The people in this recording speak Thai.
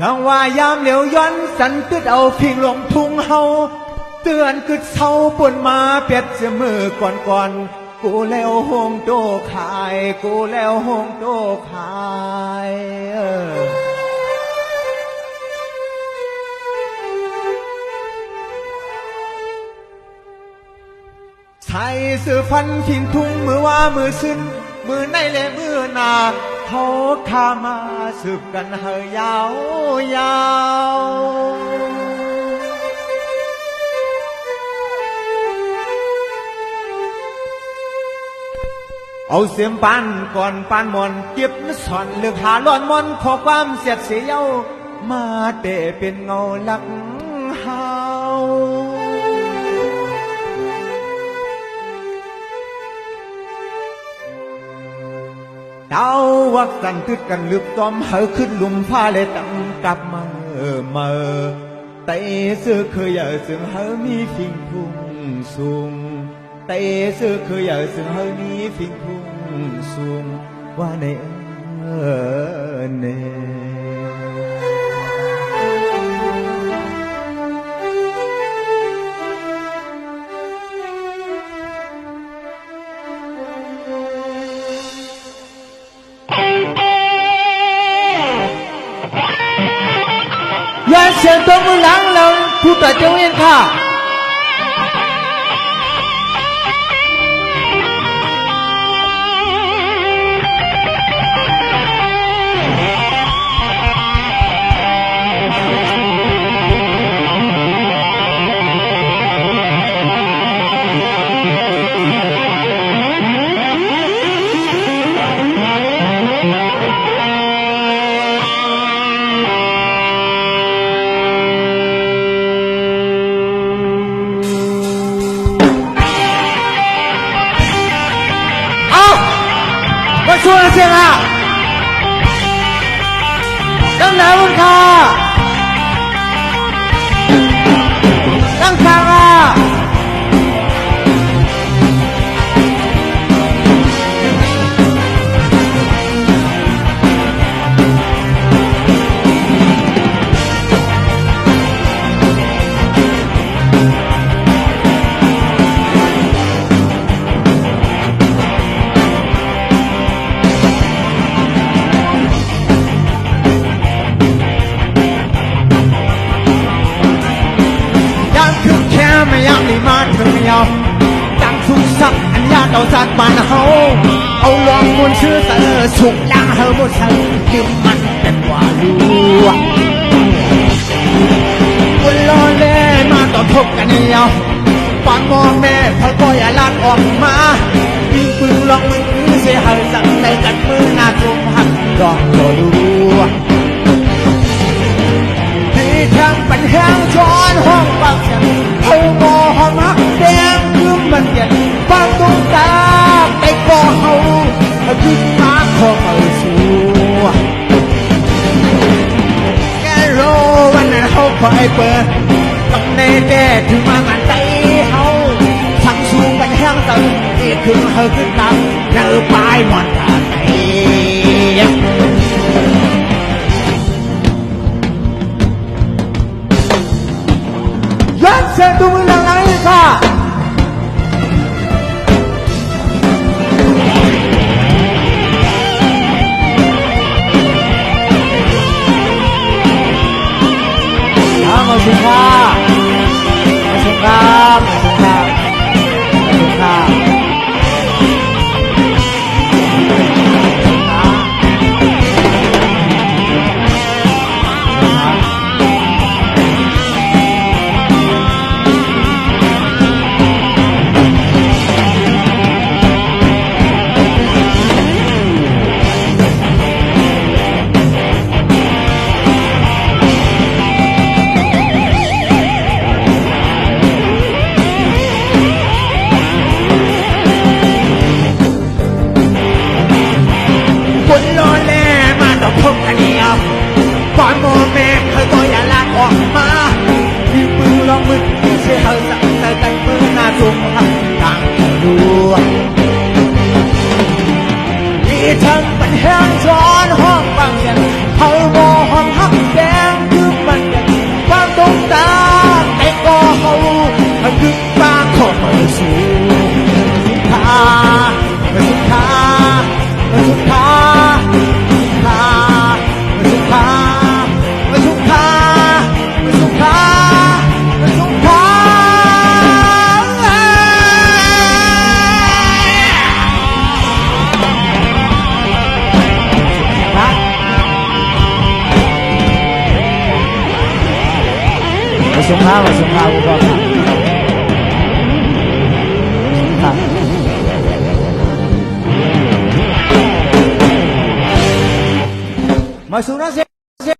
ทางว่ายามเหลียวย้อนสันตึดเอาพิงลงทุ่งเฮาเตือนกึดเศร้าปนมาเปียดเสมอก่อนกูแล้วหงโตขายกูแล้วหงโตขายใส่เสื้อฟันทิ้งทุ่งมือว่ามือซึ้นมือในและมือหนาเขาข้ามาสืบกันเฮยยาวยาวเอาเสียมปานก่อนปานมอนเก็บสอนเลือกหาล้อนมอนขอความเสียดเสียวมาเตะเป็นเงาลักเฮาดาววักสันตึดกันลึกตอมเหอขึ้นลุมผ้าเลยตั้งกับมาเตะเสื้อเคยซึ่งเหอมีฟิงพุ่งสูงเตะเสื้อเคยซึ่งเหอมีฟิงพุ่งสูงว่าในเนยันเสียงตัวมือหลังเราผู้ตัดเจ้าเองค่ะช่วยเสียงอ่ะกำลังมันค่ะตั้งทางอ่ะไม่อยากได้มาถึงยาวจังสุกสักอันยาเต่าสัตว์บ้านเฮาเอาลองมุนชื่อเสือสุกล้างเฮาหมดเธอคือมันเป็นว่าลูกคนรอเล่มาต่อทบกันยาวปานมองแม่พออย่าลากออกมายิงปืนลองมือเสียหายสั่งในกันมือหน้าจุ่มหักดอกโดดูทางปัญหาจอนห้องปากเสียงเขามอห้องฮักแดงคือมันเย็นบางดวงตาไปก่อเขาขึ้นมาของเอาสู้แกโรวันนั้นเขาคอยเปิดตั้งในแก่ถึงมางานใจเขาทั้งสูงปัญหาตึงที่ถึงเขาขึ้นตามเนื้อปลายหมอนตาไหนเสียงตัวมือหลังนี้ค่ะขอบคุณค่ะขอบคุณครับขอบคุณครับขอบคุณครับ สงครามสงครามอุปถัมภ์ครับ มาสู่นักเสียง